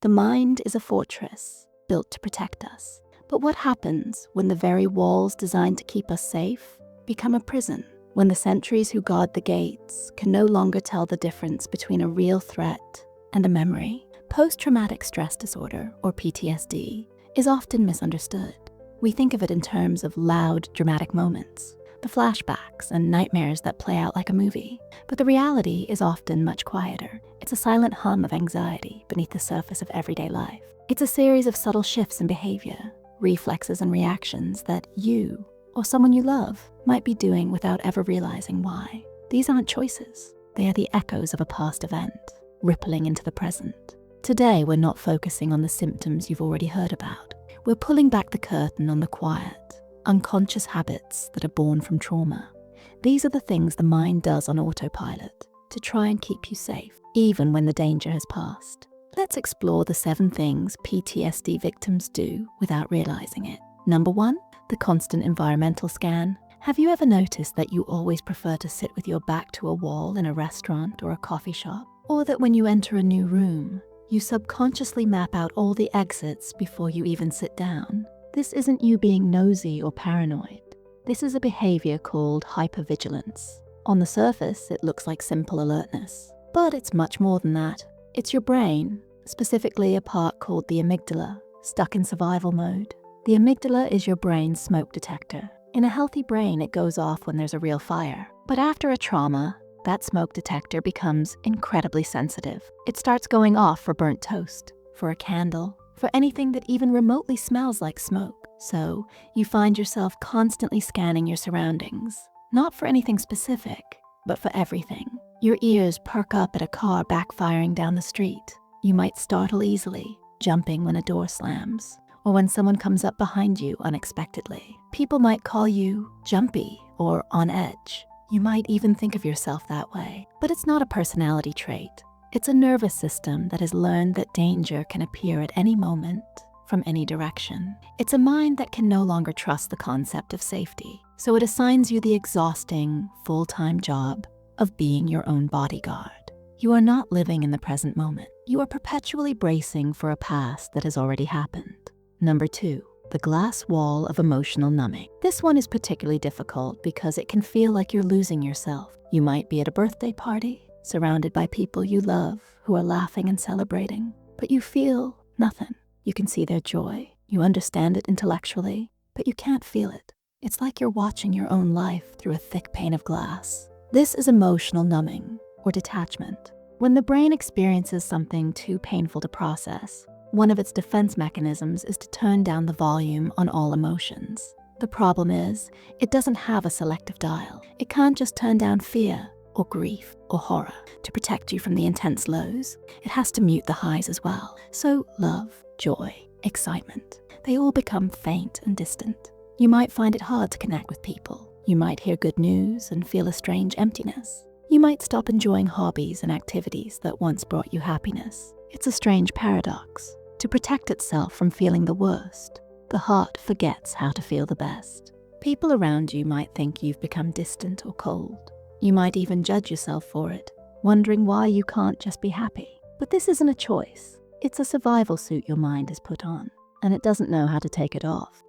The mind is a fortress built to protect us. But what happens when the very walls designed to keep us safe become a prison? When the sentries who guard the gates can no longer tell the difference between a real threat and a memory? Post-traumatic stress disorder, or PTSD, is often misunderstood. We think of it in terms of loud, dramatic moments, the flashbacks and nightmares that play out like a movie. But the reality is often much quieter. It's a silent hum of anxiety beneath the surface of everyday life. It's a series of subtle shifts in behavior, reflexes and reactions that you or someone you love might be doing without ever realizing why. These aren't choices. They are the echoes of a past event, rippling into the present. Today, we're not focusing on the symptoms you've already heard about. We're pulling back the curtain on the quiet, unconscious habits that are born from trauma. These are the things the mind does on autopilot to try and keep you safe, even when the danger has passed. Let's explore the 7 things PTSD victims do without realizing it. Number 1, the constant environmental scan. Have you ever noticed that you always prefer to sit with your back to a wall in a restaurant or a coffee shop? Or that when you enter a new room, you subconsciously map out all the exits before you even sit down? This isn't you being nosy or paranoid. This is a behavior called hypervigilance. On the surface, it looks like simple alertness, but it's much more than that. It's your brain, specifically a part called the amygdala, stuck in survival mode. The amygdala is your brain's smoke detector. In a healthy brain, it goes off when there's a real fire. But after a trauma, that smoke detector becomes incredibly sensitive. It starts going off for burnt toast, for a candle, for anything that even remotely smells like smoke. So you find yourself constantly scanning your surroundings, not for anything specific, but for everything. Your ears perk up at a car backfiring down the street. You might startle easily, jumping when a door slams, or when someone comes up behind you unexpectedly. People might call you jumpy or on edge. You might even think of yourself that way. But it's not a personality trait. It's a nervous system that has learned that danger can appear at any moment, from any direction. It's a mind that can no longer trust the concept of safety, so it assigns you the exhausting, full-time job of being your own bodyguard. You are not living in the present moment. You are perpetually bracing for a past that has already happened. Number 2, the glass wall of emotional numbing. This one is particularly difficult because it can feel like you're losing yourself. You might be at a birthday party, surrounded by people you love who are laughing and celebrating, but you feel nothing. You can see their joy. You understand it intellectually, but you can't feel it. It's like you're watching your own life through a thick pane of glass. This is emotional numbing, or detachment. When the brain experiences something too painful to process, one of its defense mechanisms is to turn down the volume on all emotions. The problem is, it doesn't have a selective dial. It can't just turn down fear, or grief, or horror to protect you from the intense lows. It has to mute the highs as well. So love, joy, excitement, they all become faint and distant. You might find it hard to connect with people. You might hear good news and feel a strange emptiness. You might stop enjoying hobbies and activities that once brought you happiness. It's a strange paradox. To protect itself from feeling the worst, the heart forgets how to feel the best. People around you might think you've become distant or cold. You might even judge yourself for it, wondering why you can't just be happy. But this isn't a choice. It's a survival suit your mind has put on, and it doesn't know how to take it off.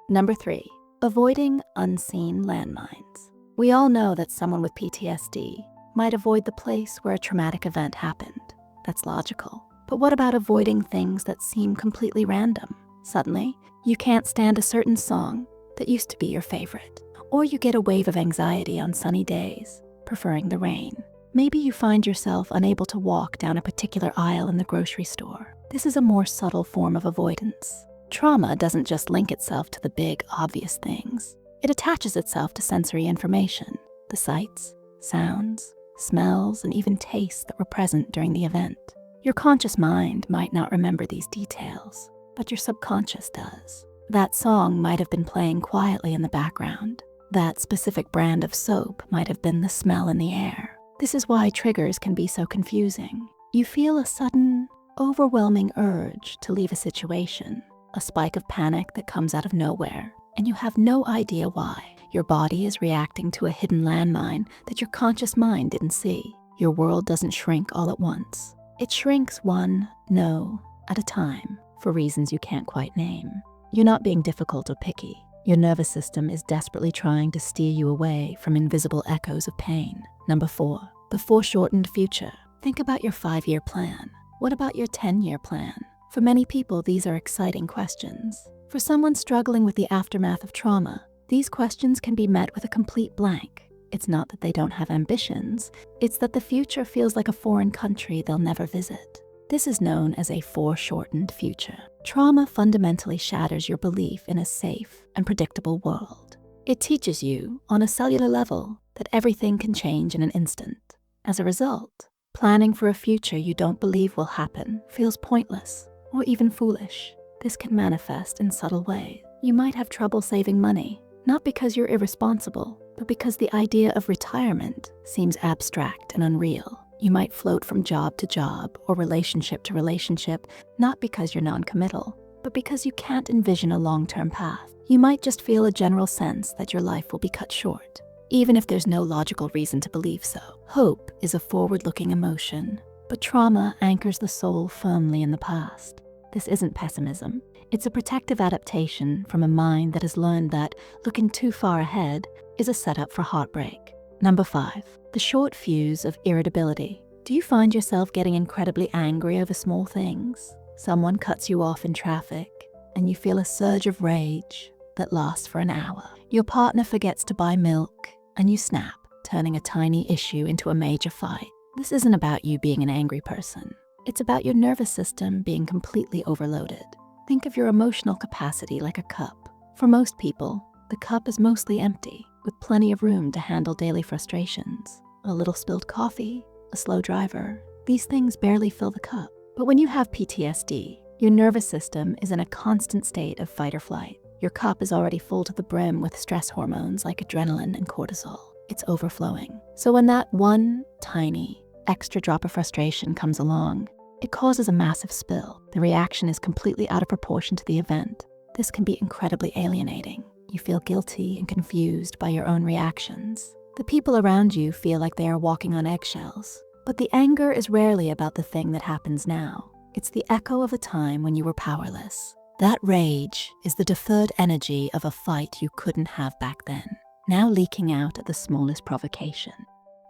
Number 3, avoiding unseen landmines. We all know that someone with PTSD might avoid the place where a traumatic event happened. That's logical. But what about avoiding things that seem completely random? Suddenly, you can't stand a certain song that used to be your favorite. Or you get a wave of anxiety on sunny days, preferring the rain. Maybe you find yourself unable to walk down a particular aisle in the grocery store. This is a more subtle form of avoidance. Trauma doesn't just link itself to the big, obvious things. It attaches itself to sensory information, the sights, sounds, smells, and even tastes that were present during the event. Your conscious mind might not remember these details, but your subconscious does. That song might have been playing quietly in the background. That specific brand of soap might have been the smell in the air. This is why triggers can be so confusing. You feel a sudden, overwhelming urge to leave a situation, a spike of panic that comes out of nowhere, and you have no idea why. Your body is reacting to a hidden landmine that your conscious mind didn't see. Your world doesn't shrink all at once. It shrinks one, no, at a time for reasons you can't quite name. You're not being difficult or picky. Your nervous system is desperately trying to steer you away from invisible echoes of pain. Number 4, the foreshortened future. Think about your 5-year plan. What about your 10-year plan? For many people, these are exciting questions. For someone struggling with the aftermath of trauma, these questions can be met with a complete blank. It's not that they don't have ambitions, it's that the future feels like a foreign country they'll never visit. This is known as a foreshortened future. Trauma fundamentally shatters your belief in a safe and predictable world. It teaches you, on a cellular level, that everything can change in an instant. As a result, planning for a future you don't believe will happen feels pointless or even foolish. This can manifest in subtle ways. You might have trouble saving money, not because you're irresponsible, but because the idea of retirement seems abstract and unreal. You might float from job to job or relationship to relationship, not because you're non-committal, but because you can't envision a long-term path. You might just feel a general sense that your life will be cut short, even if there's no logical reason to believe so. Hope is a forward-looking emotion, but trauma anchors the soul firmly in the past. This isn't pessimism. It's a protective adaptation from a mind that has learned that looking too far ahead is a setup for heartbreak. Number 5, the short fuse of irritability. Do you find yourself getting incredibly angry over small things? Someone cuts you off in traffic, and you feel a surge of rage that lasts for an hour. Your partner forgets to buy milk, and you snap, turning a tiny issue into a major fight. This isn't about you being an angry person. It's about your nervous system being completely overloaded. Think of your emotional capacity like a cup. For most people, the cup is mostly empty, with plenty of room to handle daily frustrations. A little spilled coffee, a slow driver, these things barely fill the cup. But when you have PTSD, your nervous system is in a constant state of fight or flight. Your cup is already full to the brim with stress hormones like adrenaline and cortisol. It's overflowing. So when that one tiny extra drop of frustration comes along, it causes a massive spill. The reaction is completely out of proportion to the event. This can be incredibly alienating. You feel guilty and confused by your own reactions. The people around you feel like they are walking on eggshells. But the anger is rarely about the thing that happens now. It's the echo of a time when you were powerless. That rage is the deferred energy of a fight you couldn't have back then, now leaking out at the smallest provocation.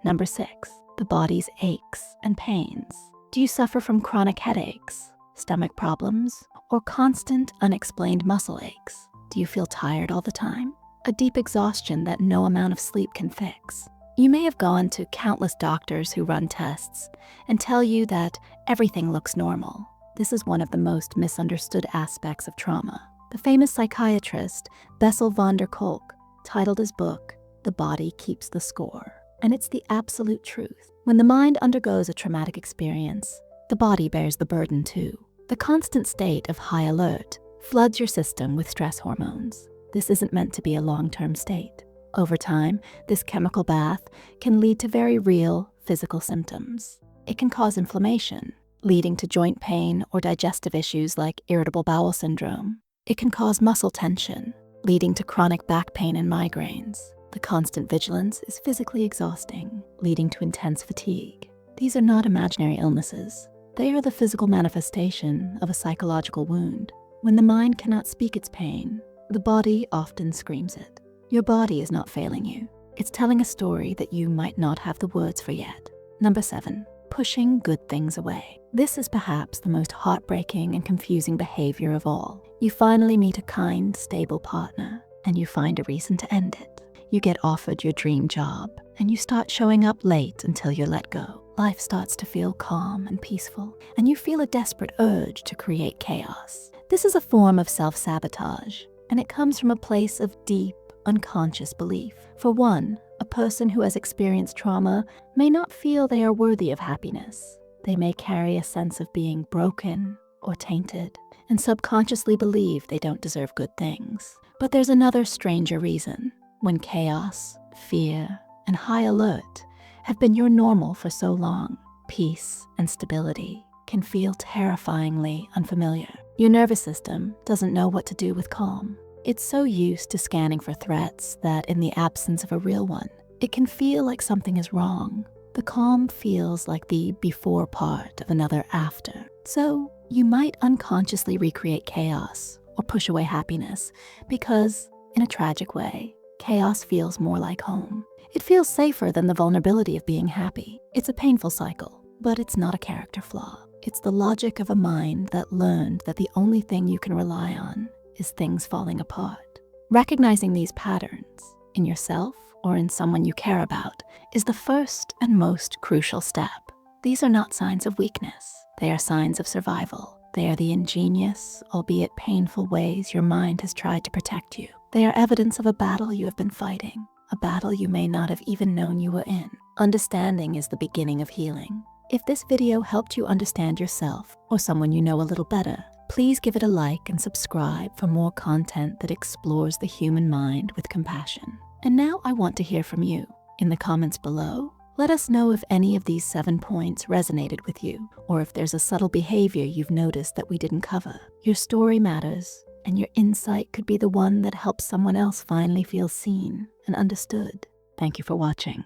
Number 6, the body's aches and pains. Do you suffer from chronic headaches, stomach problems, or constant unexplained muscle aches? Do you feel tired all the time? A deep exhaustion that no amount of sleep can fix? You may have gone to countless doctors who run tests and tell you that everything looks normal. This is one of the most misunderstood aspects of trauma. The famous psychiatrist Bessel van der Kolk titled his book, "The Body Keeps the Score." And it's the absolute truth. When the mind undergoes a traumatic experience, the body bears the burden too. The constant state of high alert floods your system with stress hormones. This isn't meant to be a long-term state. Over time, this chemical bath can lead to very real physical symptoms. It can cause inflammation, leading to joint pain or digestive issues like irritable bowel syndrome. It can cause muscle tension, leading to chronic back pain and migraines. The constant vigilance is physically exhausting, leading to intense fatigue. These are not imaginary illnesses. They are the physical manifestation of a psychological wound. When the mind cannot speak its pain, the body often screams it. Your body is not failing you. It's telling a story that you might not have the words for yet. Number 7, pushing good things away. This is perhaps the most heartbreaking and confusing behavior of all. You finally meet a kind, stable partner, and you find a reason to end it. You get offered your dream job, and you start showing up late until you're let go. Life starts to feel calm and peaceful, and you feel a desperate urge to create chaos. This is a form of self-sabotage, and it comes from a place of deep, unconscious belief. For one, a person who has experienced trauma may not feel they are worthy of happiness. They may carry a sense of being broken or tainted, and subconsciously believe they don't deserve good things. But there's another stranger reason. When chaos, fear, and high alert have been your normal for so long, peace and stability can feel terrifyingly unfamiliar. Your nervous system doesn't know what to do with calm. It's so used to scanning for threats that in the absence of a real one, it can feel like something is wrong. The calm feels like the before part of another after. So You might unconsciously recreate chaos or push away happiness because, in a tragic way, chaos feels more like home. It feels safer than the vulnerability of being happy. It's a painful cycle, but it's not a character flaw. It's the logic of a mind that learned that the only thing you can rely on is things falling apart. Recognizing these patterns, in yourself or in someone you care about, is the first and most crucial step. These are not signs of weakness. They are signs of survival. They are the ingenious, albeit painful ways your mind has tried to protect you. They are evidence of a battle you have been fighting, a battle you may not have even known you were in. Understanding is the beginning of healing. If this video helped you understand yourself or someone you know a little better, please give it a like and subscribe for more content that explores the human mind with compassion. And now I want to hear from you. In the comments below, let us know if any of these 7 points resonated with you, or if there's a subtle behavior you've noticed that we didn't cover. Your story matters, and your insight could be the one that helps someone else finally feel seen and understood. Thank you for watching.